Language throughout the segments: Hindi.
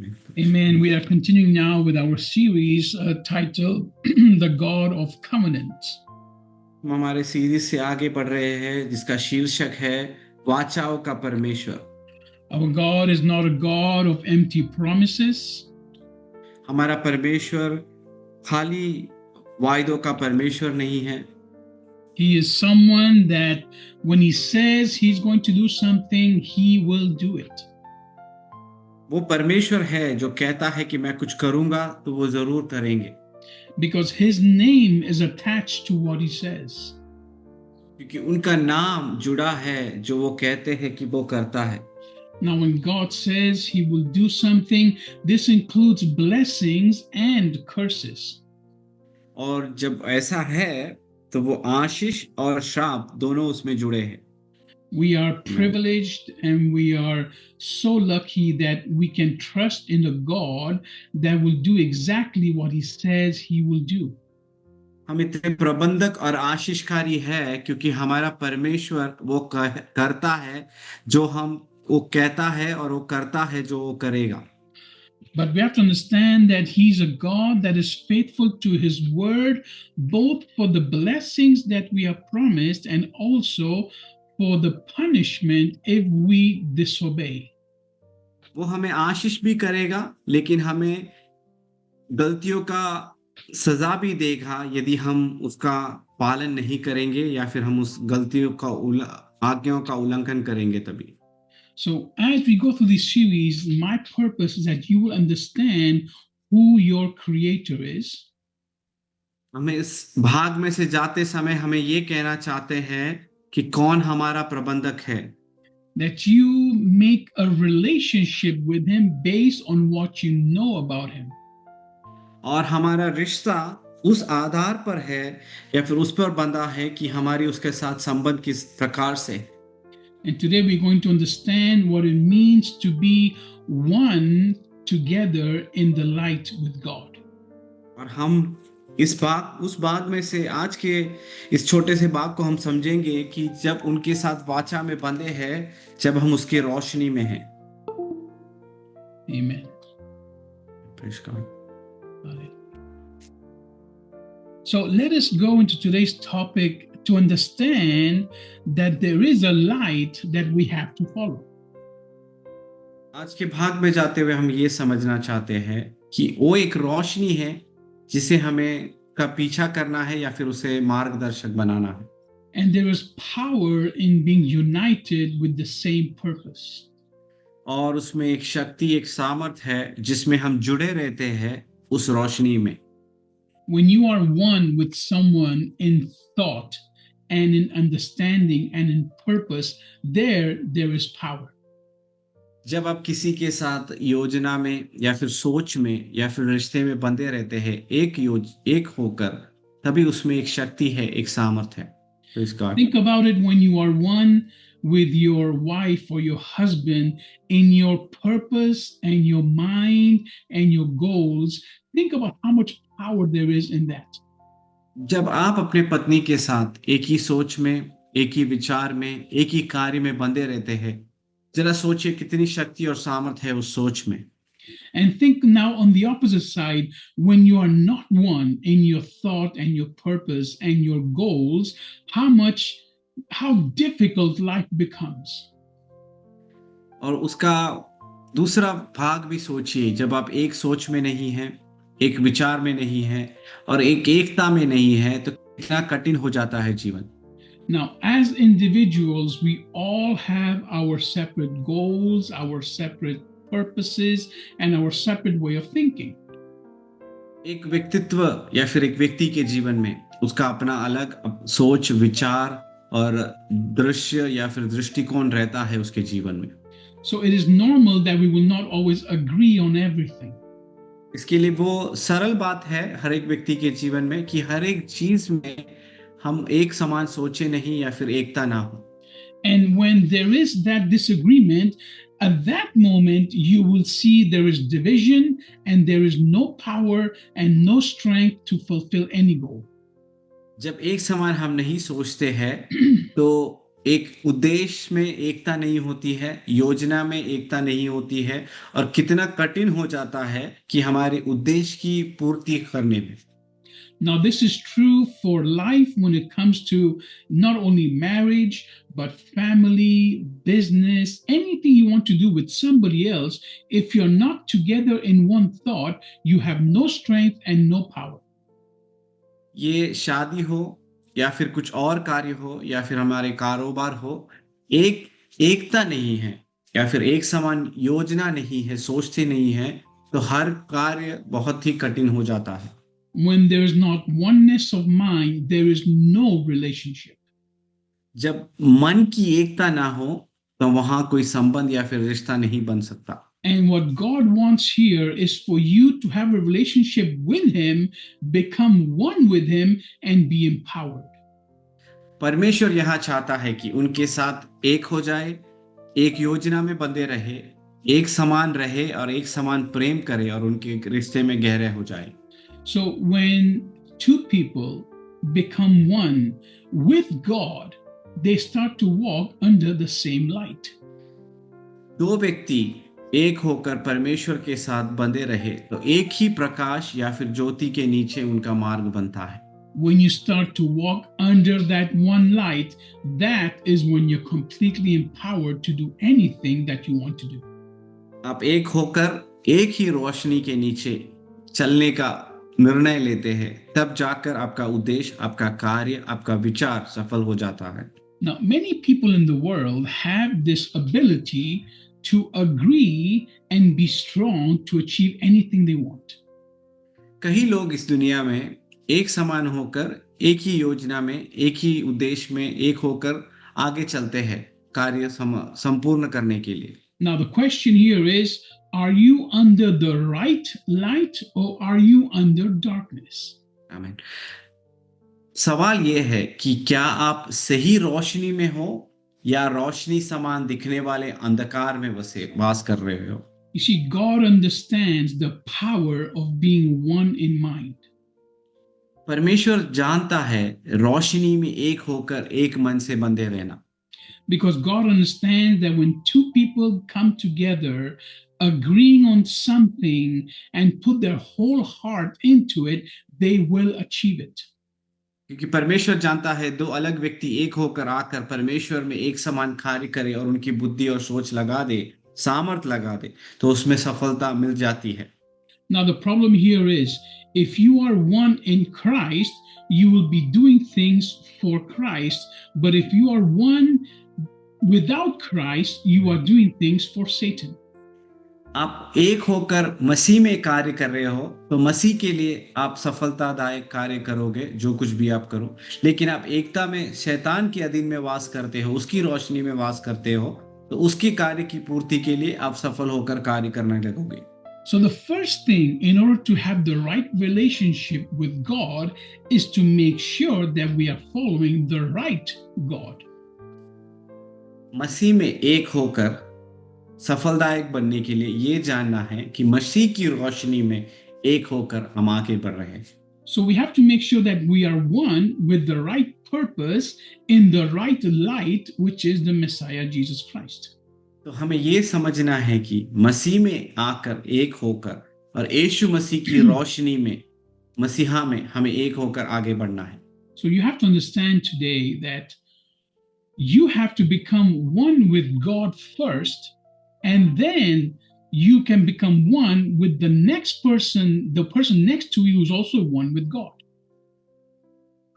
Amen. We are continuing now with our series titled The God of Covenants. हम हमारे सीरीज से आगे बढ़ रहे हैं जिसका शीर्षक है वाचाओं का परमेश्वर। Our God is not a God of empty promises. हमारा परमेश्वर खाली वायदों का परमेश्वर नहीं है। He is someone that when he says he's going to do something, he will do it. वो परमेश्वर है जो कहता है कि मैं कुछ करूंगा तो वो जरूर करेंगे, Because his name is attached to what he says. क्योंकि उनका नाम जुड़ा है जो वो कहते हैं कि वो करता है। Now, when God says he will do something, this includes blessings and curses. और जब ऐसा है तो वो आशीष और श्राप दोनों उसमें जुड़े हैं। We are privileged and we are so lucky that we can trust in a God that will do exactly what he says he will do. हम इतने प्रबंधक और आशीषकारी है क्योंकि हमारा परमेश्वर वो करता है जो वो कहता है और वो करता है जो वो करेगा। But we have to understand that he's a God that is faithful to his word, both for the blessings that we are promised and also for the punishment if we disobey. वो हमें आशीष भी करेगा लेकिन हमें गलतियों का सजा भी देगा यदि हम उसका पालन नहीं करेंगे या फिर हम उस गलतियों का आज्ञाओं का उल्लंघन करेंगे तभी। So, as we go through this series, my purpose is that you will understand who your creator is. हमें इस भाग में से जाते समय हमें ये कहना चाहते हैं कि कौन हमारा प्रबंधक है। That you make a relationship with him based on what you know about him. और हमारा रिश्ता उस आधार पर है या फिर उस पर बंधा है कि हमारी उसके साथ संबंध किस प्रकार से। And today we're going to understand what it means to be one together in the light with God. और हम उस भाग में से आज के इस छोटे से भाग को हम समझेंगे कि जब उनके साथ वाचा में बंधे हैं, जब हम उसकी रोशनी में हैं। Amen. Praise God. So let us go into today's topic to understand that there is a light that we have to follow. आज के भाग में जाते हुए हम ये समझना चाहते हैं कि वो एक रोशनी है जिसे हमें का पीछा करना है या फिर उसे मार्गदर्शक बनाना है। And there is power in being united with the same purpose. और उसमें एक शक्ति, एक सामर्थ है जिसमें हम जुड़े रहते हैं उस रोशनी में। When you are one with someone in thought and in understanding and in purpose, there is power. जब आप किसी के साथ योजना में या फिर सोच में या फिर रिश्ते में बंधे रहते हैं एक होकर, तभी उसमें एक शक्ति है, एक सामर्थ है। Think about it when you are one with your wife or your husband in your purpose and your mind and your goals. Think about how much power there is in that. जब आप अपने पत्नी के साथ एक ही सोच में, एक ही विचार में, एक ही कार्य में बंधे रहते हैं, जरा सोचिए कितनी शक्ति और सामर्थ है उस सोच में। And think now on the opposite side, when you are not one in your thought and your purpose and your goals, how difficult life becomes. और उसका दूसरा भाग भी सोचिए, जब आप एक सोच में नहीं हैं, एक विचार में नहीं हैं और एक एकता में नहीं हैं, तो कितना कठिन हो जाता है जीवन। Now, as individuals, we all have our separate goals, our separate purposes, and our separate way of thinking. एक व्यक्तित्व या फिर एक व्यक्ति के जीवन में उसका अपना अलग सोच, विचार और दृश्य या फिर दृष्टिकोण रहता है उसके जीवन में। So it is normal that we will not always agree on everything. इसके लिए वो सरल बात है हर एक व्यक्ति के जीवन में कि हर एक चीज में हम एक समान सोचे नहीं या फिर एकता ना हो। And when there is that disagreement, at that moment you will see there is division and there is no power and no strength to fulfill any goal. जब एक समान हम नहीं सोचते हैं तो एक उद्देश्य में एकता नहीं होती है, योजना में एकता नहीं होती है, और कितना कठिन हो जाता है कि हमारे उद्देश्य की पूर्ति करने में। Now, this is true for life when it comes to not only marriage, but family, business, anything you want to do with somebody else. If you're not together in one thought, you have no strength and no power. ये शादी हो या फिर कुछ और कार्य हो या फिर हमारे कारोबार हो, एक एकता नहीं है या फिर एक समान योजना नहीं है, सोचते नहीं है, तो हर कार्य बहुत ही कठिन हो जाता है। When there is not oneness of mind, there is no relationship. जब मन की एकता ना हो, तो वहां कोई संबंध या फिर रिश्ता नहीं बन सकता। And what God wants here is for you to have a relationship with Him, become one with Him, and be empowered. परमेश्वर यहाँ चाहता है कि उनके साथ एक हो जाए, एक योजना में बंधे रहे, एक समान रहे और एक समान प्रेम करे और उनके रिश्ते में गहरे हो जाए। So when two people become one with God, they start to walk under the same light. दो व्यक्ति एक होकर परमेश्वर के साथ बंधे रहे तो एक ही प्रकाश या फिर ज्योति के नीचे उनका मार्ग बनता है। When you start to walk under that one light, that is when you're completely empowered to do anything that you want to do. आप एक होकर एक ही रोशनी के नीचे चलने का निर्णय लेते हैं, तब जाकर आपका उद्देश्य, आपका कार्य, आपका विचार सफल हो जाता है। Now, many people in the world have this ability to agree and be strong to achieve anything they want. कई लोग इस दुनिया में एक समान होकर एक ही योजना में, एक ही उद्देश्य में एक होकर आगे चलते हैं कार्य संपूर्ण करने के लिए। Now, the question here is, are you under the right light or are you under darkness? आमीन। सवाल यह है कि क्या आप सही रोशनी में हो या रोशनी समान दिखने वाले अंधकार में वास कर रहे हो। You see, God understands the power of being one in mind. परमेश्वर जानता है रोशनी में एक होकर एक मन से बंधे रहना। Because God understands that when two people come together, agreeing on something and put their whole heart into it, they will achieve it. क्योंकि परमेश्वर जानता है दो अलग व्यक्ति एक होकर आकर परमेश्वर में एक समान कार्य करे और उनकी बुद्धि और सोच लगा दे, सामर्थ लगा दे, तो उसमें सफलता मिल जाती है। Now the problem here is, if you are one in Christ, you will be doing things for Christ. But if you are one without Christ, you are doing things for Satan. आप एक होकर मसीह में कार्य कर रहे हो तो मसीह के लिए आप सफलतादायक कार्य करोगे, जो कुछ भी आप करो। लेकिन आप एकता में शैतान के अधीन में वास करते हो, उसकी रोशनी में वास करते हो, तो उसकी कार्य की पूर्ति के लिए आप सफल होकर कार्य करने लगोगे। So the first thing in order to have the right relationship with God is to make sure that we are following the right God. मसीह में एक होकर सफलदायक बनने के लिए ये जानना है कि मसीह की रोशनी में एक होकर हम आगे बढ़ रहे हैं। So we have to make sure that we are one with the right purpose in the right light, which is the Messiah, Jesus Christ. तो हमें ये समझना है कि मसीह में आकर एक होकर और यीशु मसीह की रोशनी में, मसीहा में हमें एक होकर आगे बढ़ना है। So you have to understand today that you have to become one with God first, and then you can become one with the next person, the person next to you is also one with God.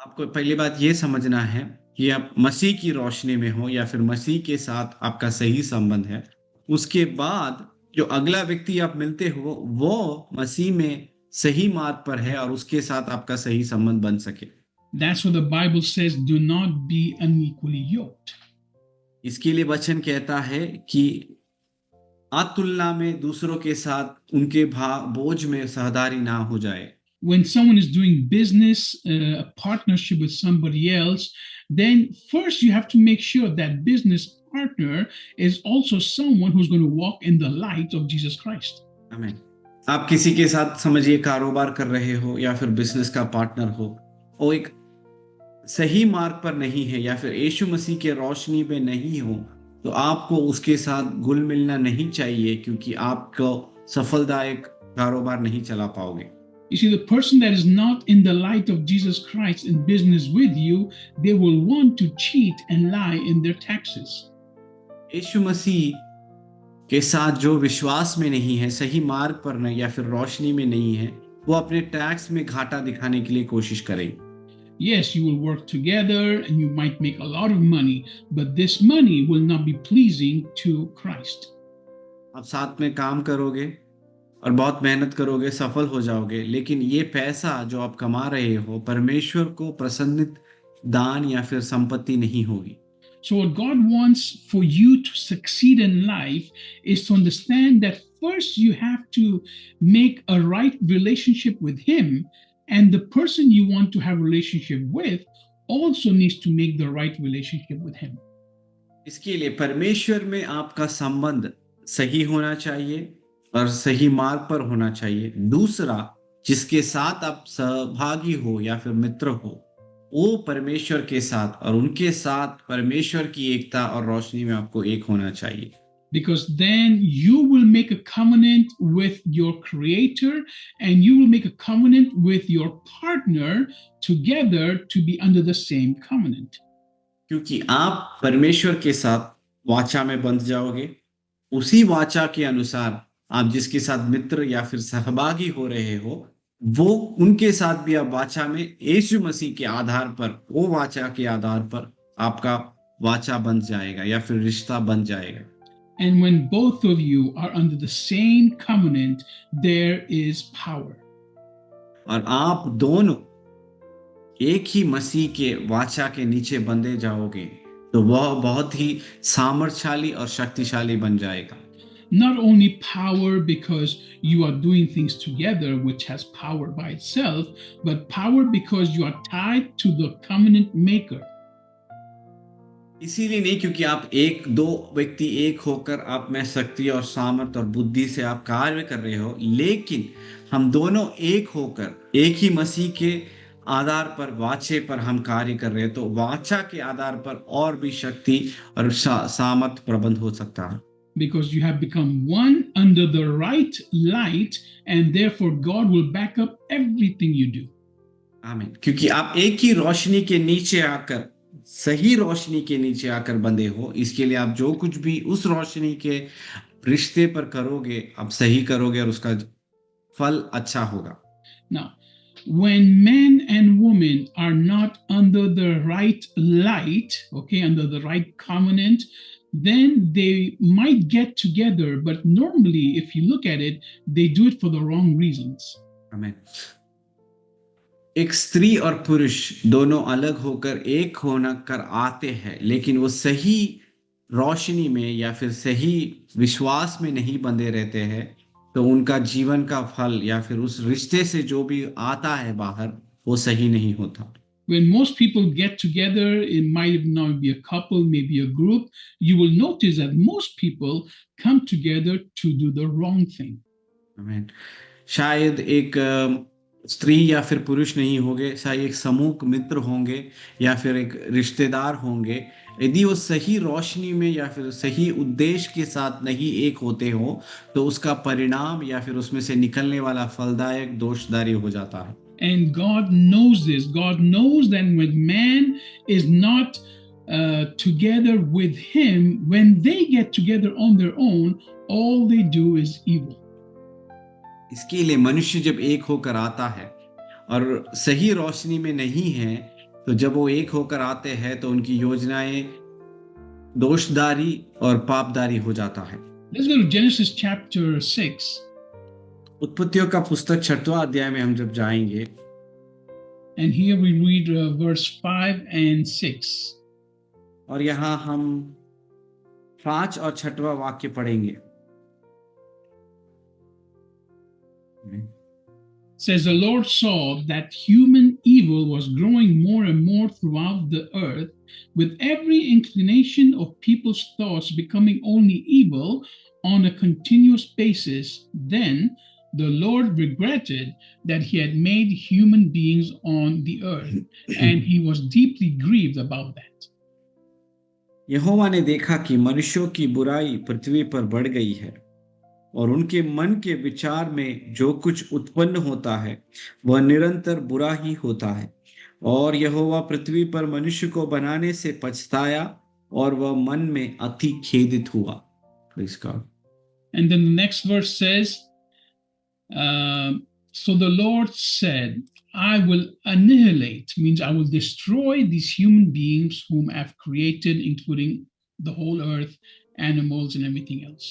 आपको पहली बात ये समझना है कि आप मसीह की रोशनी में हो या फिर मसीह के साथ आपका सही संबंध है। उसके बाद जो अगला व्यक्ति आप मिलते हो वो मसीह में सही मार्ग पर है और उसके साथ आपका सही संबंध बन सके। That's what the Bible says, do not be unequally yoked. इसके लिए वचन कहता है कि तुलना में दूसरों के साथ उनके बोझ में सहदारी ना हो जाए। When someone is doing business, a partnership with somebody else, then first you have to make sure that business partner is also someone who's going to walk in the light of Jesus Christ. आमीन। आप किसी के साथ समझिए कारोबार कर रहे हो या फिर बिजनेस का पार्टनर हो, वो एक सही मार्ग पर नहीं है या फिर यीशु मसीह के रोशनी में नहीं हो, तो आपको उसके साथ घुल मिलना नहीं चाहिए, क्योंकि आपको सफलदायक कारोबार नहीं चला पाओगे। You see, the person that is not in the light of Jesus Christ in business with you, they will want to cheat and lie in their taxes. यीशु मसीह के साथ जो विश्वास में नहीं है, सही मार्ग पर नहीं या फिर रोशनी में नहीं है, वो अपने टैक्स में घाटा दिखाने के लिए कोशिश करेंगे। Yes, you will work together and you might make a lot of money, but this money will not be pleasing to Christ. आप साथ में काम करोगे और बहुत मेहनत करोगे, सफल हो जाओगे, लेकिन ये पैसा जो आप कमा रहे हो परमेश्वर को प्रसन्नित दान या फिर संपत्ति नहीं होगी। So, what God wants for you to succeed in life is to understand that first you have to make a right relationship with Him, and the person you want to have a relationship with also needs to make the right relationship with Him. इसके लिए परमेश्वर में आपका संबंध सही होना चाहिए और सही मार्ग पर होना चाहिए। दूसरा, जिसके साथ आप सहभागी हो या फिर मित्र हो, वो परमेश्वर के साथ और उनके साथ परमेश्वर की एकता और रोशनी में आपको एक होना चाहिए। Because then you will make a covenant with your Creator and you will make a covenant with your partner together to be under the same covenant. क्योंकि आप परमेश्वर के साथ वाचा में बंध जाओगे, उसी वाचा के अनुसार आप जिसके साथ मित्र या फिर सहभागी हो रहे हो, वो उनके साथ भी आप वाचा में यीशु मसीह के आधार पर, वो वाचा के आधार पर आपका वाचा बन जाएगा या फिर रिश्ता बन जाएगा। And when both of you are under the same covenant, there is power. और आप दोनों एक ही मसीह के वाचा के नीचे बंधे जाओगे, तो वह बहुत ही सामर्थशाली और शक्तिशाली बन जाएगा। Not only power because you are doing things together, which has power by itself, but power because you are tied to the covenant maker. इसीलिए नहीं क्योंकि आप एक दो व्यक्ति एक होकर आप में शक्ति और सामर्थ और बुद्धि से आप कार्य कर रहे हो, लेकिन हम दोनों एक होकर एक ही मसीह के आधार पर वाचे पर हम कार्य कर रहे हैं, तो वाचा के आधार पर और भी शक्ति और सामर्थ प्रबंध हो सकता है। Because you have become one under the right light, and therefore God will back up everything you do. आमीन। क्योंकि आप एक ही रोशनी के नीचे आकर, सही रोशनी के नीचे आकर बंधे हो, इसके लिए आप जो कुछ भी उस रोशनी के रिश्ते पर करोगे, आप सही करोगे और उसका फल अच्छा होगा। Now, when men and women are not under the right light, okay, under the right covenant, then they might get together, but normally, if you look at it, they do it for the wrong reasons. आमीन। एक स्त्री और पुरुष दोनों अलग होकर एक होना कर आते हैं, लेकिन वो सही रोशनी में या फिर सही विश्वास में नहीं बंधे रहते हैं, तो उनका जीवन का फल या फिर उस रिश्ते से जो भी आता है बाहर, वो सही नहीं होता। When most people get together, it might not be a couple, maybe a group, you will notice that most people come together to do the wrong thing. आमीन। शायद एक स्त्री या फिर पुरुष नहीं होंगे, शायद एक समूह मित्र होंगे या फिर एक रिश्तेदार होंगे। यदि वो सही रोशनी में या फिर सही उद्देश्य के साथ नहीं एक होते हो, तो उसका परिणाम या फिर उसमें से निकलने वाला फलदायक दोषदारी हो जाता है। And God knows this. God knows that when man is not together with Him, when they get together on their own, all they do is evil. इसके लिए मनुष्य जब एक होकर आता है और सही रोशनी में नहीं है, तो जब वो एक होकर आते हैं तो उनकी योजनाएं दोषदारी और पापदारी हो जाता है। Let's go to Genesis chapter 6. उत्पत्तियों का पुस्तक 6वां अध्याय में हम जब जाएंगे, And here we read verse 5 and 6. और यहाँ हम 5 और 6वां वाक्य पढ़ेंगे। Says the Lord saw that human evil was growing more and more throughout the earth, with every inclination of people's thoughts becoming only evil on a continuous basis. Then the Lord regretted that he had made human beings on the earth, and he was deeply grieved about that. यहोवा ने देखा कि मनुष्यों की बुराई पृथ्वी पर बढ़ गई है और उनके मन के विचार में जो कुछ उत्पन्न होता है वह निरंतर बुरा ही होता है, और यहोवा पृथ्वी पर मनुष्य को बनाने से पछताया और वह मन में अति खेदित हुआ। Praise God. And then the next verse says, so the Lord said, I will annihilate, means I will destroy these human beings whom I've created, including the whole earth, animals, and everything else.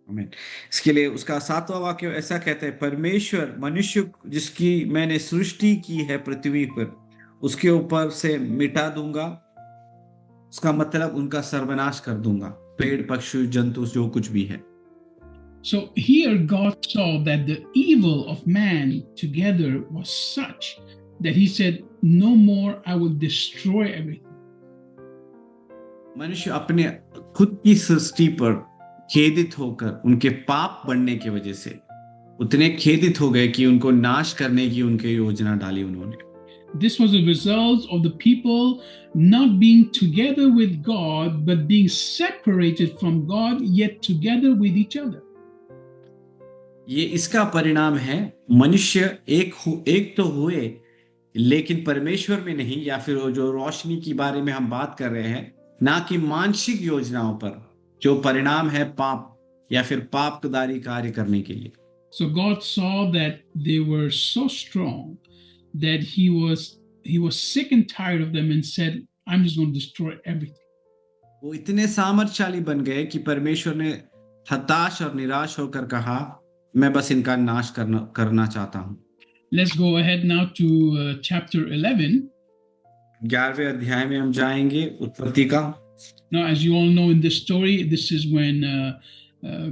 आमीन। इसके लिए उसका 7वां वाक्य ऐसा कहता है, परमेश्वर मनुष्य जिसकी मैंने सृष्टि की है पृथ्वी पर, उसके ऊपर से मिटा दूंगा। उसका मतलब उनका सर्वनाश कर दूंगा, पेड़ पक्षी जंतु जो कुछ भी है। So here God saw that the evil of man together was such that he said, no more, I will destroy everything. मनुष्य अपने खुद की सृष्टि पर खेदित होकर उनके पाप बढ़ने की वजह से उतने खेदित हो गए कि उनको नाश करने की उनकी योजना डाली उन्होंने। This was a result of the people not being together with God, but being separated from God, yet together with each other. ये इसका परिणाम है, मनुष्य एक तो हुए लेकिन परमेश्वर में नहीं, या फिर वो जो रोशनी की बारे में हम बात कर रहे हैं, ना कि मानसिक योजनाओं पर, जो परिणाम है पाप या फिर पापदारी कार्य करने के लिए। So God saw that they were so strong that he was sick and tired of them and said, I'm just going to destroy everything. वो इतने सामर्थ्यशाली बन गए कि परमेश्वर ने हताश और निराश होकर कहा, मैं बस इनका नाश करना चाहता हूं। Let's go ahead now to chapter 11. 11वें अध्याय में हम जाएंगे, उत्पत्ति का। Now, as you all know in this story, this is when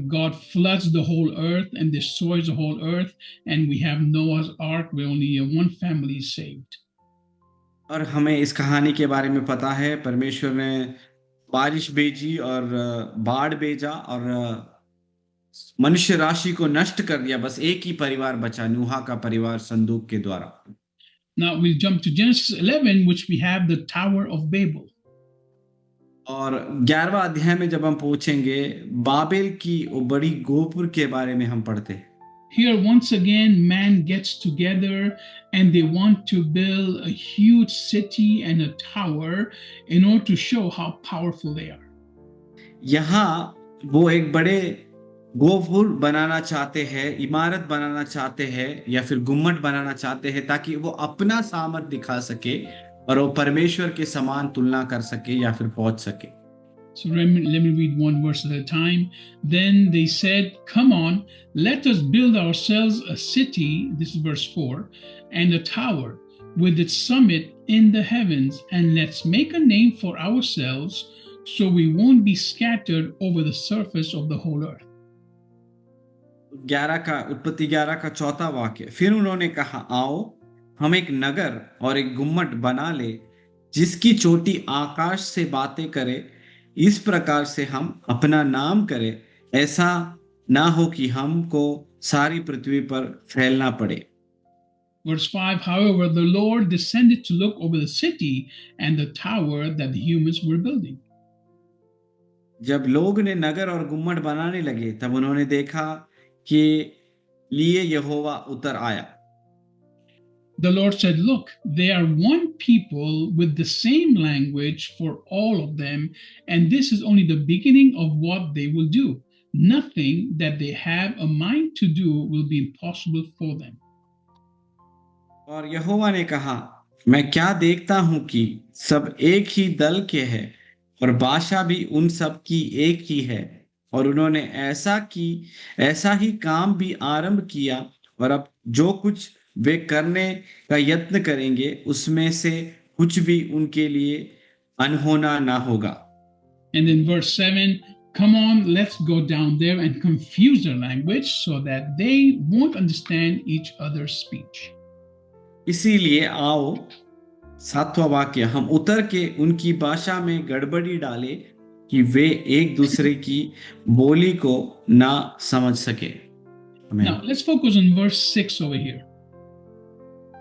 God floods the whole earth and destroys the whole earth, and we have Noah's Ark where only one family is saved. और हमें इस कहानी के बारे में पता है, परमेश्वर ने बारिश भेजी और बाढ़ भेजा और मनुष्य राशि को नष्ट कर दिया, बस एक ही परिवार बचा, नूहा का परिवार, संदूक के द्वारा। Now we'll jump to Genesis 11, which we have the Tower of Babel. और 11वां अध्याय में जब हम पहुंचेंगे, बाबेल की वो बड़ी गोपुर के बारे में हम पढ़ते हैं। Here once again man gets together and they want to build a huge city and a tower in order to show how powerful they are. यहाँ वो एक बड़े गोपुर बनाना चाहते हैं, इमारत बनाना चाहते हैं या फिर गुम्मट बनाना चाहते हैं, ताकि वो अपना सामर्थ्य दिखा सके और वो परमेश्वर के समान तुलना कर सके या फिर पहुंच सके। So let me read one verse at a time. Then they said, come on, let us build ourselves a city, this is verse 4, and a tower with its summit in the heavens, and let's make a name for ourselves so we won't be scattered over the surface of the whole earth. उत्पत्ति 11 का 4वां वाक्य, फिर उन्होंने कहा, आओ हम एक नगर और एक गुम्मट बना ले जिसकी चोटी आकाश से बातें करे, इस प्रकार से हम अपना नाम करें, ऐसा ना हो कि हमको सारी पृथ्वी पर फैलना पड़े। Verse 5, however, the Lord descended to look over the city and the tower that the humans were building. जब लोग ने नगर और गुम्मट बनाने लगे, तब उन्होंने देखा कि लिए यहोवा उतर आया। The Lord said, look, they are one people with the same language for all of them, and this is only the beginning of what they will do. Nothing that they have a mind to do will be impossible for them. और यहोवा ने कहा, मैं क्या देखता हूं कि सब एक ही दल के हैं और भाषा भी उन सब की एक ही है, और उन्होंने ऐसा ही काम भी आरंभ किया, और अब जो कुछ वे करने का यत्न करेंगे उसमें से कुछ भी उनके लिए अनहोना ना होगा। And in verse 7, come on, let's go down there and confuse their language so that they won't understand each other's speech. इसीलिए आओ, 7वां वाक्य, हम उतर के उनकी भाषा में गड़बड़ी डाले कि वे एक दूसरे की बोली को ना समझ सके। आमीन। Now, let's focus on verse 6 over here.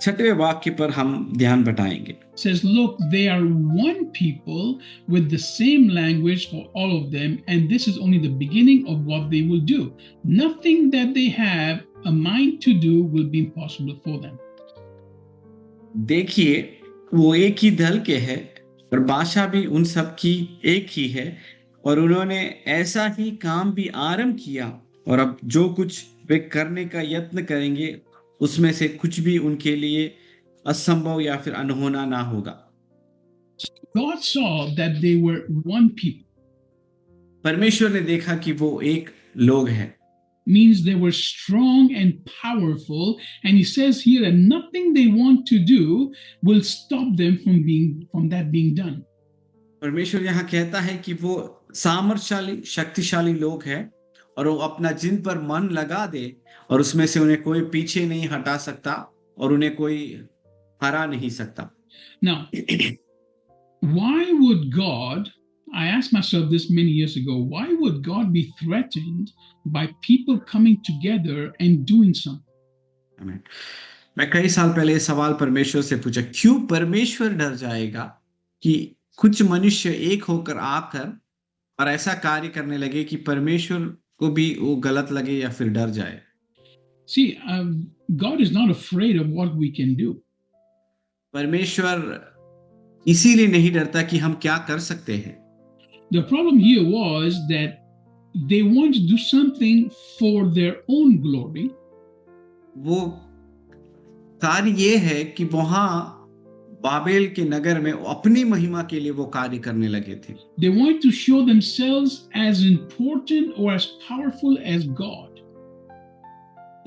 6वें वाक्य पर हम ध्यान बटाएंगे। It says, look, they are one people with the same language for all of them, and this is only the beginning of what they will do. Nothing that they have a mind to do will be impossible for them. देखिए, वो एक ही दल के हैं और भाषा भी उन सब की एक ही है, और उन्होंने ऐसा ही काम भी आरंभ किया, और अब जो कुछ वे करने का यत्न करेंगे उसमें से कुछ भी उनके लिए असंभव या फिर अनहोना ना होगा। God saw that they were one people, परमेश्वर ने देखा कि वो एक लोग हैं, means they were strong and powerful, and he says here that nothing they want to do will stop them from that being done. परमेश्वर यहाँ कहता है कि वो सामर्थ्यशाली शक्तिशाली लोग हैं, और वो अपना जिन पर मन लगा दे और उसमें से उन्हें कोई पीछे नहीं हटा सकता और उन्हें कोई हरा नहीं सकता। Now, why would God, I asked myself this many years ago, why would God be threatened by people coming together and doing something? आमीन। मैं कई साल पहले ये सवाल परमेश्वर से पूछा, क्यों परमेश्वर डर जाएगा कि कुछ मनुष्य एक होकर आकर और ऐसा कार्य करने लगे कि परमेश्वर को भी वो गलत लगे या फिर डर जाए। See, God is not afraid of what we can do. परमेश्वर इसीलिए नहीं डरता कि हम क्या कर सकते हैं। The problem here was that they wanted to do something for their own glory. वो कार्य ये है कि वहां बाबेल के नगर में अपनी महिमा के लिए वो कार्य करने लगे थे। They wanted to show themselves as important or as powerful as God.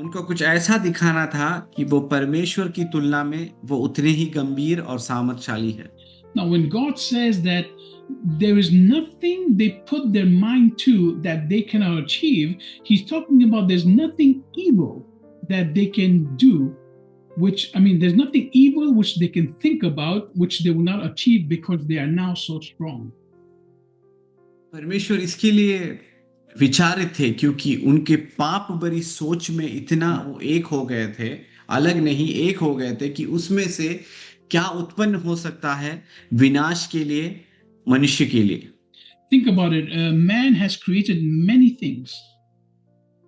उनको कुछ ऐसा दिखाना था कि वो परमेश्वर की तुलना में वो उतने ही गंभीर और सामर्थ्यशाली है। Now, when God says that there is nothing they put their mind to that they cannot achieve, he's talking about there's nothing evil that they can do, there's nothing evil which they can think about which they will not achieve because they are now so strong. परमेश्वर इसके लिए विचारित थे क्योंकि उनके पाप भरी सोच में इतना वो एक हो गए थे, अलग नहीं एक हो गए थे कि उसमें से क्या उत्पन्न हो सकता है विनाश के लिए, मनुष्य के लिए। Think about it. Man has created many things.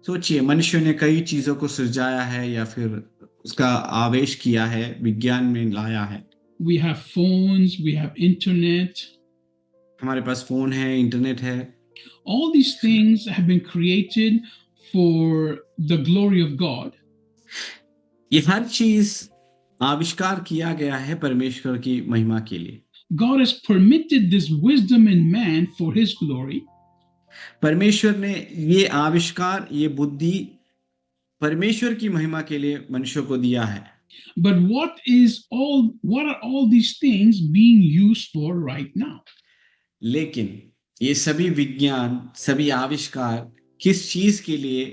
सोचिए, मनुष्य ने कई चीजों को सृजाया है या फिर उसका आवेश किया है, विज्ञान में लाया है। We have phones, we have internet. हमारे पास फोन है, इंटरनेट है। All these things have been created for the glory of God. ये हर चीज आविष्कार किया गया है परमेश्वर की महिमा के लिए। God has permitted this wisdom in man for his glory. परमेश्वर ने ये आविष्कार, ये बुद्धि परमेश्वर की महिमा के लिए मनुष्य को दिया है। But what are all these things being used for right now? लेकिन ये सभी विज्ञान, सभी आविष्कार किस चीज के लिए,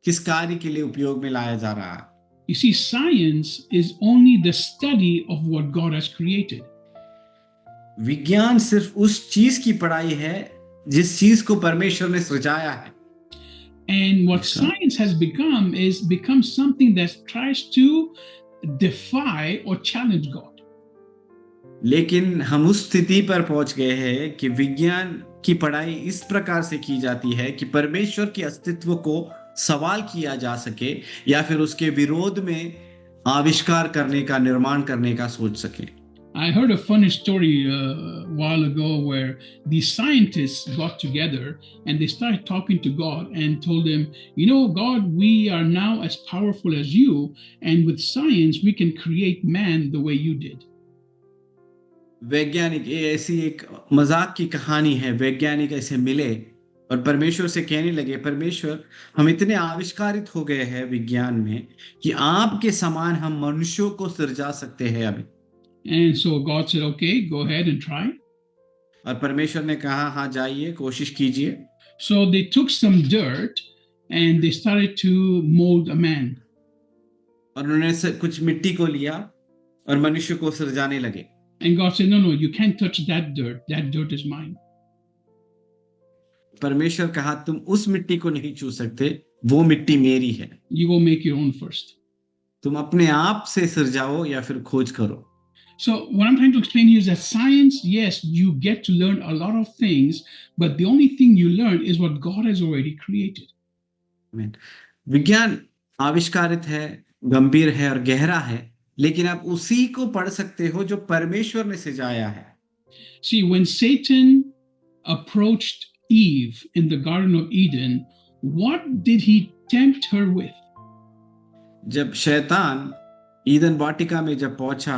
किस कार्य के लिए उपयोग में लाया जा रहा है? You see, science is only the study of what God has created. विज्ञान सिर्फ उस चीज की पढ़ाई है जिस चीज को परमेश्वर ने सृजाया है। And what science has become something that tries to defy or challenge God. लेकिन हम उस स्थिति पर पहुंच गए हैं कि विज्ञान की पढ़ाई इस प्रकार से की जाती है कि परमेश्वर के अस्तित्व को सवाल किया जा सके या फिर उसके विरोध में आविष्कार करने का, निर्माण करने का सोच सके। I heard a funny story a while ago where these scientists got together and they started talking to God and told him, you know, God, we are now as powerful as you, and with science we can create man the way you did. वैज्ञानिक, ये ऐसी एक मजाक की कहानी है। वैज्ञानिक ऐसे मिले और परमेश्वर से कहने लगे, परमेश्वर, हम इतने आविष्कारित हो गए हैं विज्ञान में कि आपके समान हम मनुष्यों को सृजा सकते हैं अभी। And so God said, okay, go ahead and try. और परमेश्वर ने कहा, हाँ जाइए, कोशिश कीजिए। So they took some dirt and they started to mold a man. और उन्होंने कुछ मिट्टी को लिया और मनुष्य को सृजाने लगे। And God said, no, you can't touch that dirt. That dirt is mine. परमेश्वर कहा तुम उस मिट्टी को नहीं छू सकते, वो मिट्टी मेरी है, You go make your own first. तुम अपने आप से सिरजाओ या फिर खोज करो। So what I'm trying to explain here is that science, yes, you get to learn a lot of things, but the only thing you learn is what God has already created. आमीन। विज्ञान आविष्कारित है, गंभीर है और गहरा है, लेकिन आप उसी को पढ़ सकते हो जो परमेश्वर ने सजाया है। See, when Satan approached Eve in the Garden of Eden, what did he tempt her with? जब शैतान ईदन वाटिका में जब पहुंचा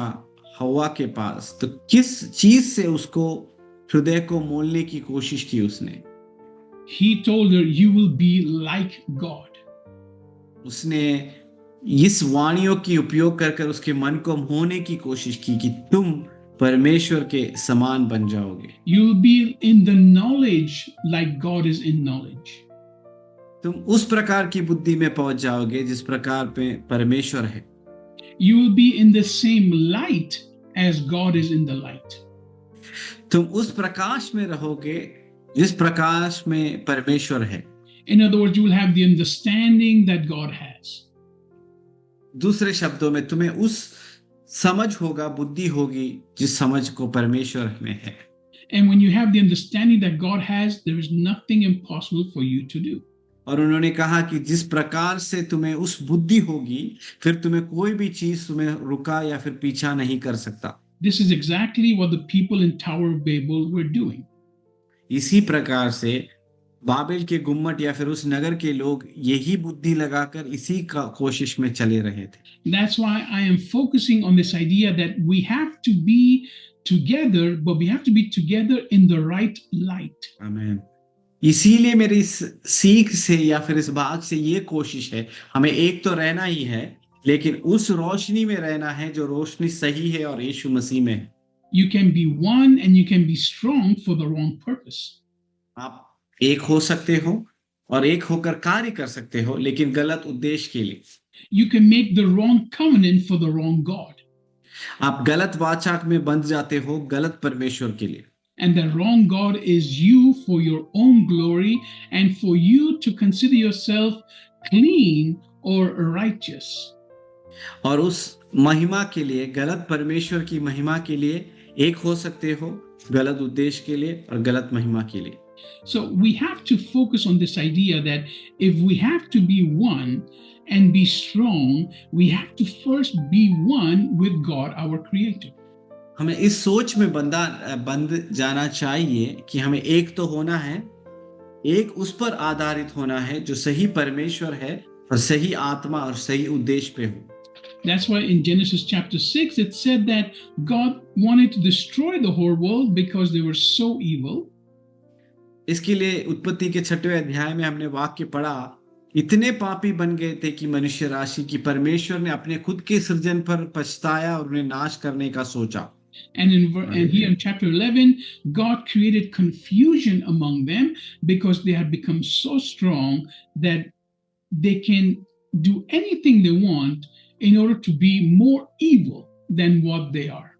हवा के पास, तो किस चीज से उसको हृदय को मोलने की कोशिश की उसने? He told her, "You will be like God." उसने इस वाणियों की उपयोग कर कर उसके मन को मोहने की कोशिश की कि तुम परमेश्वर के समान बन जाओगे, You will be in the knowledge like God is in knowledge. तुम उस प्रकार की बुद्धि में पहुंच जाओगे जिस प्रकार पे परमेश्वर है, You will be in the same light as God is in the light. तुम उस प्रकाश में रहोगे जिस प्रकाश में परमेश्वर है। In other words, you will have the understanding that God has. दूसरे शब्दों में तुम्हें उस समझ होगा, बुद्धि होगी जिस समझ को परमेश्वर में है। And when you have the understanding that God has, there is nothing impossible for you to do. और उन्होंने कहा कि जिस प्रकार से तुम्हें उस बुद्धि होगी, फिर तुम्हें कोई भी चीज तुम्हें रुका या फिर पीछा नहीं कर सकता। This is exactly what the people in Tower of Babel were doing. इसी प्रकार से बाबेल के गुम्मट या फिर उस नगर के लोग यही बुद्धि लगाकर इसी का कोशिश में चले रहे थे। That's why I am focusing on this idea that we have to be together, but we have to be together in the right light. आमीन। इसीलिए मेरी इस सीख से या फिर इस भाग से ये कोशिश है, हमें एक तो रहना ही है, लेकिन उस रोशनी में रहना है जो रोशनी सही है और यीशु मसीह में है। You can be one and you can be strong for the wrong purpose. आप एक हो सकते हो और एक होकर कार्य कर सकते हो, लेकिन गलत उद्देश्य के लिए। You can make the wrong covenant for the wrong God. आप गलत वाचा में बंध जाते हो गलत परमेश्वर के लिए, And the wrong God is you for your own glory and for you to consider yourself clean or righteous. और उस महिमा के लिए, गलत परमेश्वर की महिमा के लिए एक हो सकते हो, गलत उद्देश्य के लिए और गलत महिमा के लिए। So we have to focus on this idea that if we have to be one and be strong, we have to first be one with God, our Creator. हमें इस सोच में बंद जाना चाहिए कि हमें एक तो होना है, एक उस पर आधारित होना है जो सही परमेश्वर है और सही आत्मा और सही उद्देश्य पे हो। That's why in Genesis chapter 6 it said that God wanted to destroy the whole world because they were so evil. इसके लिए उत्पत्ति के 6वें अध्याय में हमने वाक्य पढ़ा, इतने पापी बन गए थे कि मनुष्य राशि की परमेश्वर ने अपने खुद के सृजन पर पछताया और उन्हें नाश करने का सोचा। And here in chapter 11, God created confusion among them because they had become so strong that they can do anything they want in order to be more evil than what they are.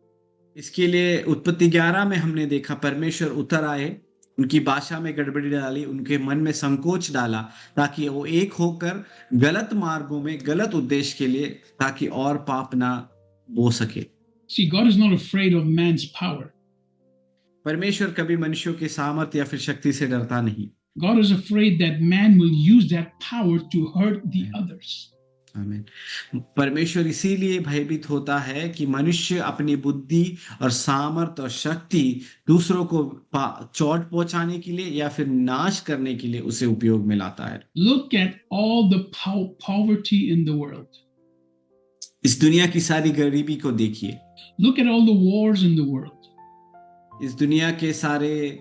इसके लिए उत्पत्ति 11 में हमने देखा परमेश्वर उतर आए, उनकी भाषा में गड़बड़ी डाली, उनके मन में संकोच डाला ताकि वो एक होकर गलत मार्गों में गलत उद्देश्य के लिए, ताकि और पाप ना हो सके। See, God is not afraid of man's power. परमेश्वर कभी मनुष्यों के सामर्थ्य या फिर शक्ति से डरता नहीं। God is afraid that man will use that power to hurt the others. आमीन। परमेश्वर इसीलिए भयभीत होता है कि मनुष्य अपनी बुद्धि और सामर्थ्य और शक्ति दूसरों को चोट पहुंचाने के लिए या फिर नाश करने के लिए उसे उपयोग में लाता है। Look at all the poverty in the world. इस दुनिया की सारी गरीबी को देखिए। Look at all the wars in the world. इस दुनिया के सारे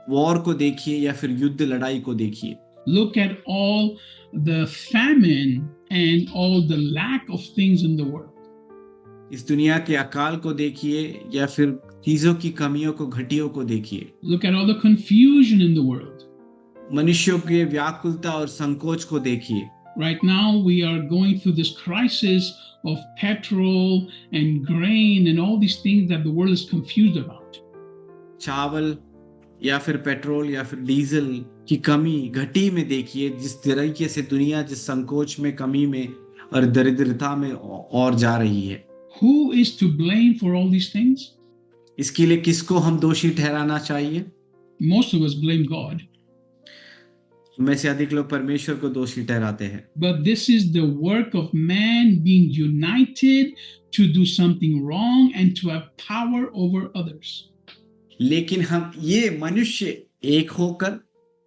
वॉर को देखिए या फिर युद्ध लड़ाई को देखिए। Look at all the famine and all the lack of things in the world. इस दुनिया के अकाल को देखिए या फिर चीजों की कमियों को, घटियों को देखिए। Look at all the confusion in the world. मनुष्यों के व्याकुलता और संकोच को देखिए। Right now we are going through this crisis of petrol and grain and all these things that the world is confused about. चावल, या फिर पेट्रोल या फिर डीजल की कमी घटी में देखिए, जिस तरीके से दुनिया जिस संकोच में, कमी में और दरिद्रता में और जा रही है। Who is to blame for all these things? इसके लिए किसको हम दोषी ठहराना चाहिए? Most of us blame God. में से अधिक लोग परमेश्वर को दोषी ठहराते हैं। But this is the work of man being united to do something wrong and to have power over others. लेकिन हम ये मनुष्य एक होकर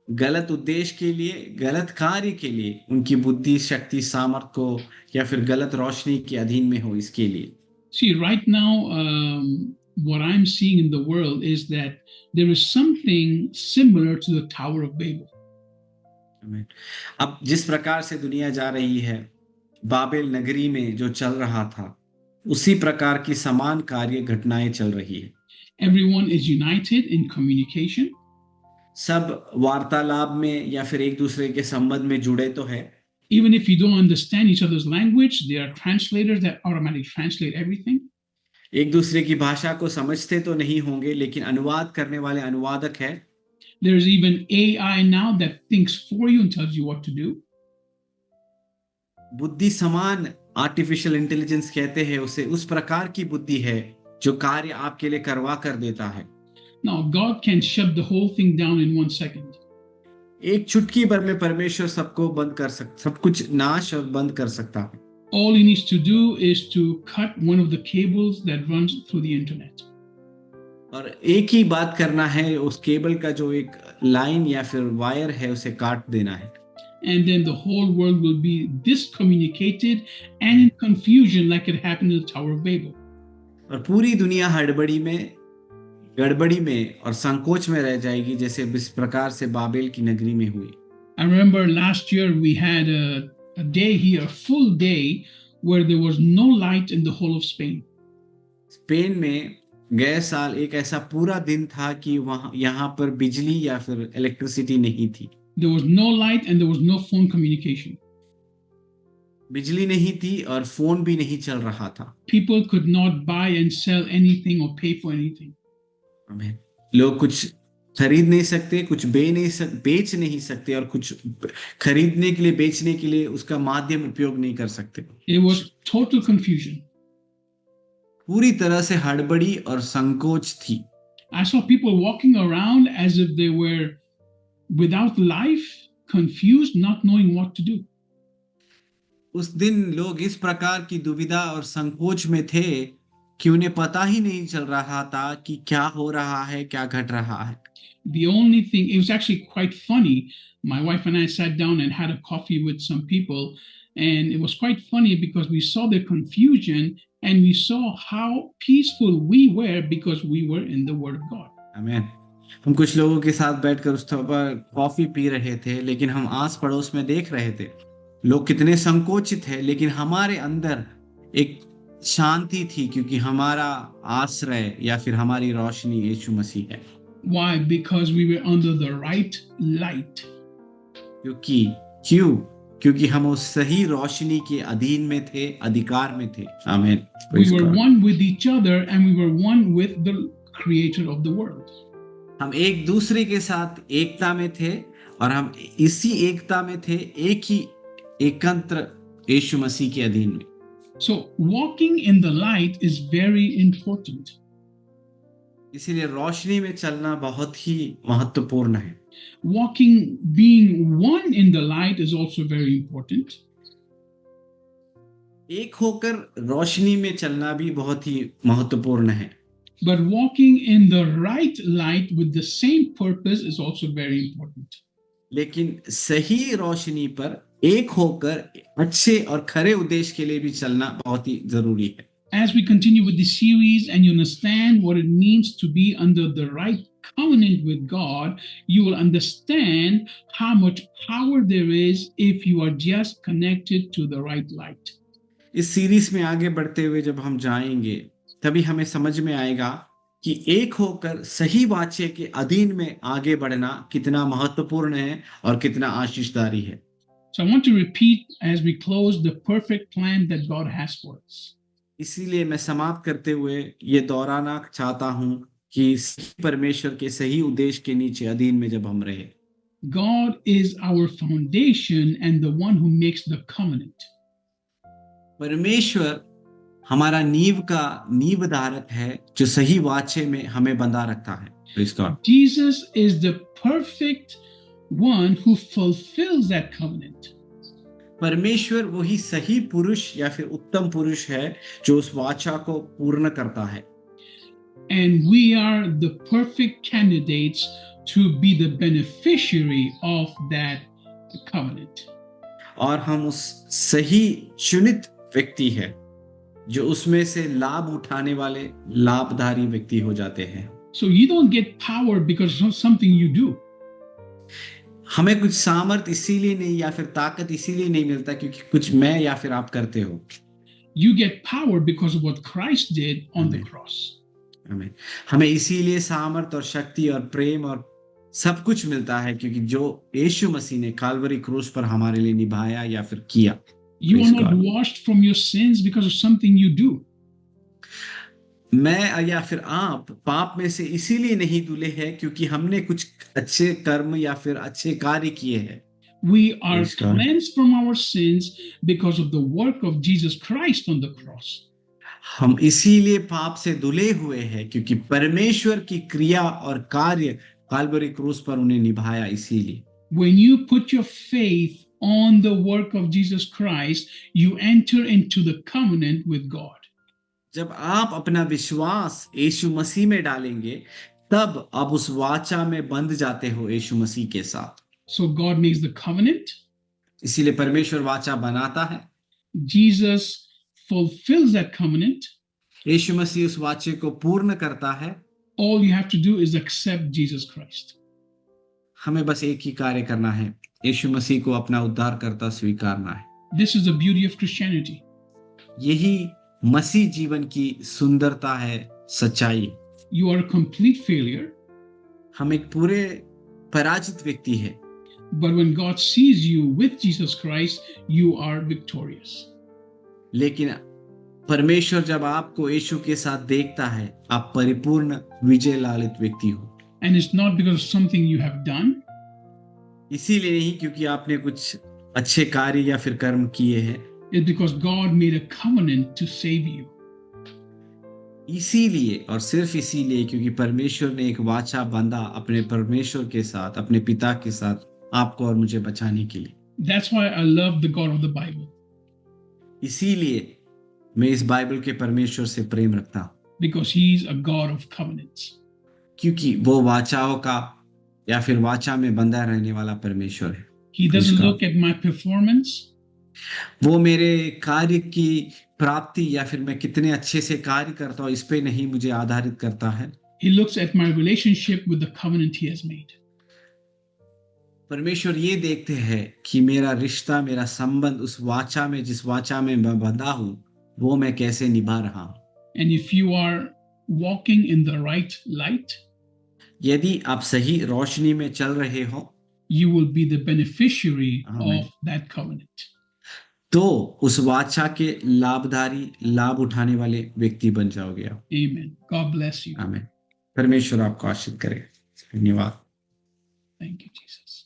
गलत उद्देश्य के लिए, गलत कार्य के लिए, उनकी बुद्धि, शक्ति, सामर्थ को या फिर गलत रोशनी के अधीन में हो, इसके लिए। See, right now, what I'm seeing in the world is that there is something similar to the Tower of Babel. आमीन। अब जिस प्रकार से दुनिया जा रही है, बाबेल नगरी में जो चल रहा था, उसी प्रकार की समान कार्य घटनाएं चल रही है। Everyone is united in communication. सब वार्तालाप में या फिर एक दूसरे के संबंध में जुड़े तो है। Even if you don't understand each other's language, there are translators that automatically translate everything. एक दूसरे की भाषा को समझते तो नहीं होंगे, लेकिन अनुवाद करने वाले अनुवादक है। There's even AI now that thinks for you and tells you what to do. बुद्धि समान आर्टिफिशियल इंटेलिजेंस कहते हैं उसे, उस प्रकार की बुद्धि है जो कार्य आपके लिए करवा कर देता है। Now, God can shut the whole thing down in 1 second. एक चुटकी भर में परमेश्वर सबको बंद कर सब कुछ नाश और बंद कर सकता है। All he needs to do is to cut one of the cables that runs through the internet. और एक ही बात करना है, उस केबल का जो एक लाइन या फिर वायर है उसे काट देना है। And then the whole world will be discommunicated and in confusion like it happened in the Tower of Babel. और पूरी दुनिया हड़बड़ी में, गड़बड़ी में और संकोच में रह जाएगी, जैसे इस प्रकार से बाबेल की नगरी में हुई। I remember last year we had a day here, a full day, where there was no light in the whole of Spain. Spain में गए साल एक ऐसा पूरा दिन था कि यहाँ पर बिजली या फिर इलेक्ट्रिसिटी नहीं थी। There was no light and there was no phone communication. बिजली नहीं थी और फोन भी नहीं चल रहा था। People could not buy and sell anything or pay for anything. आमीन। लोग कुछ खरीद नहीं सकते, कुछ बेच नहीं सकते और कुछ खरीदने के लिए, बेचने के लिए उसका माध्यम उपयोग नहीं कर सकते। It was total confusion. पूरी तरह से हड़बड़ी और संकोच थी। I saw people walking around as if they were without life, confused, not knowing what to do. उस दिन लोग इस प्रकार की दुविधा और संकोच में थे कि उन्हें पता ही नहीं चल रहा था कि क्या हो रहा है, क्या घट रहा है। The only thing, it was actually quite funny. My wife and I sat down and had a coffee with some people, and it was quite funny because we saw their confusion and we saw how peaceful we were because we were in the Word of God. आमीन। हम कुछ लोगों के साथ बैठकर उस पर कॉफी पी रहे थे, लेकिन हम आस पड़ोस में देख रहे थे लोग कितने संकोचित है, लेकिन हमारे अंदर एक शांति थी, क्योंकि हमारा आश्रय या फिर हमारी रोशनी यीशु मसीह है। Why? Because we were under the right light. क्योंकि हम उस सही रोशनी के अधीन में थे, अधिकार में थे। आमीन। We were one with each other and we were one with the creator of the world. हम एक दूसरे के साथ एकता में थे और हम इसी एकता में थे, एक ही एकत्र यीशु मसीह के अधीन में। So walking in the light is very important. इसीलिए रोशनी में चलना बहुत ही महत्वपूर्ण है। Walking, being one in the light is also very important. एक होकर रोशनी में चलना भी बहुत ही महत्वपूर्ण है। But walking in the right light with the same purpose is also very important. लेकिन सही रोशनी पर एक होकर अच्छे और खरे उद्देश्य के लिए भी चलना बहुत ही जरूरी है। As we continue with this series and you understand what it means to be under the right covenant with God, you will understand how much power there is if you are just connected to the right light. इस सीरीज में आगे बढ़ते हुए जब हम जाएंगे, तभी हमें समझ में आएगा कि एक होकर सही वाचे के अधीन में आगे बढ़ना कितना महत्वपूर्ण है और कितना आशीषदायी है। So I want to repeat as we close the perfect plan that God has for us. इसीलिए मैं समाप्त करते हुए ये दोहराना चाहता हूं कि सही परमेश्वर के सही उद्देश्य के नीचे अधीन में जब हम रहे। God is our foundation and the one who makes the covenant. परमेश्वर हमारा नींव धारक है जो सही वाचे में हमें बंधा रखता है। Praise God. Jesus is the perfect one who fulfills that covenant. परमेश्वर वही सही पुरुष या फिर उत्तम पुरुष है जो उस वाचा को पूर्ण करता है। And we are the perfect candidates to be the beneficiary of that covenant. और हम उस सही चुनित व्यक्ति है जो उसमें से लाभ उठाने वाले लाभधारी व्यक्ति हो जाते हैं। So you don't get power because of something you do. हमें कुछ सामर्थ इसीलिए नहीं या फिर ताकत इसीलिए नहीं मिलता क्योंकि कुछ मैं या फिर आप करते हो। You get power because of what Christ did on the Amen. cross. हमें इसीलिए सामर्थ और शक्ति और प्रेम और सब कुछ मिलता है क्योंकि जो यीशु मसीह ने काल्वरी क्रूस पर हमारे लिए निभाया या फिर किया। You are Praise not God. washed from your sins because of something you do. मैं या फिर आप पाप में से इसीलिए नहीं धुले हैं क्योंकि हमने कुछ अच्छे कर्म या फिर अच्छे कार्य किए हैं। We are Praise God. cleansed from our sins because of the work of Jesus Christ on the cross. हम इसीलिए पाप से धुले हुए हैं क्योंकि परमेश्वर की क्रिया और कार्य काल्वरी क्रूस पर उन्हें निभाया इसीलिए। When you put your faith on the work of Jesus Christ, you enter into the covenant with God. जब आप अपना विश्वास यीशु मसीह में डालेंगे तब आप उस वाचा में बंध जाते हो यीशु मसीह के साथ। So God makes the covenant. इसीलिए परमेश्वर वाचा बनाता है। Jesus fulfills that covenant. यीशु मसीह उस वाचे को पूर्ण करता है। All you have to do is accept Jesus Christ. हमें बस एक ही कार्य करना है, यीशु मसीह को अपना उद्धारकर्ता स्वीकारना है। This is the beauty of Christianity. यही मसीह जीवन की सुंदरता है, सच्चाई। You are a complete failure, हम एक पूरे पराजित व्यक्ति है, but when God sees you with Jesus Christ, you are victorious. लेकिन परमेश्वर जब आपको यीशु के साथ देखता है, आप परिपूर्ण विजय लालित व्यक्ति हो। And it's not because of something you have done. इसीलिए नहीं क्योंकि आपने कुछ अच्छे कार्य या फिर कर्म किए हैं, It's because God made a covenant to save you. इसीलिए और सिर्फ इसीलिए क्योंकि परमेश्वर ने एक वाचा बांधा अपने परमेश्वर के साथ, अपने पिता के साथ, आपको और मुझे बचाने के लिए। That's why I love the God of the Bible, इसीलिए मैं इस बाइबल के परमेश्वर से प्रेम रखता हूँ because He's a God of covenants. क्योंकि वो वाचाओं का या फिर वाचा में बंधा रहने वाला परमेश्वर है। He doesn't God. look at my performance. वो मेरे कार्य की प्राप्ति या फिर मैं कितने अच्छे से कार्य करता हूँ इस पे नहीं मुझे आधारित करता है। He looks at my relationship with the covenant He has made. परमेश्वर ये देखते हैं कि मेरा रिश्ता, मेरा संबंध उस वाचा में, जिस वाचा में मैं बंधा हूँ, वो मैं कैसे निभा रहा हूँ। And if you are walking in the right light, यदि आप सही रोशनी में चल रहे हो, you will be the beneficiary Amen. of that covenant. तो उस वाचा के लाभधारी, लाभ उठाने वाले व्यक्ति बन जाओगे आप। Amen. God bless you. आमीन। परमेश्वर आपको आशीष करे। धन्यवाद। Thank you, Jesus.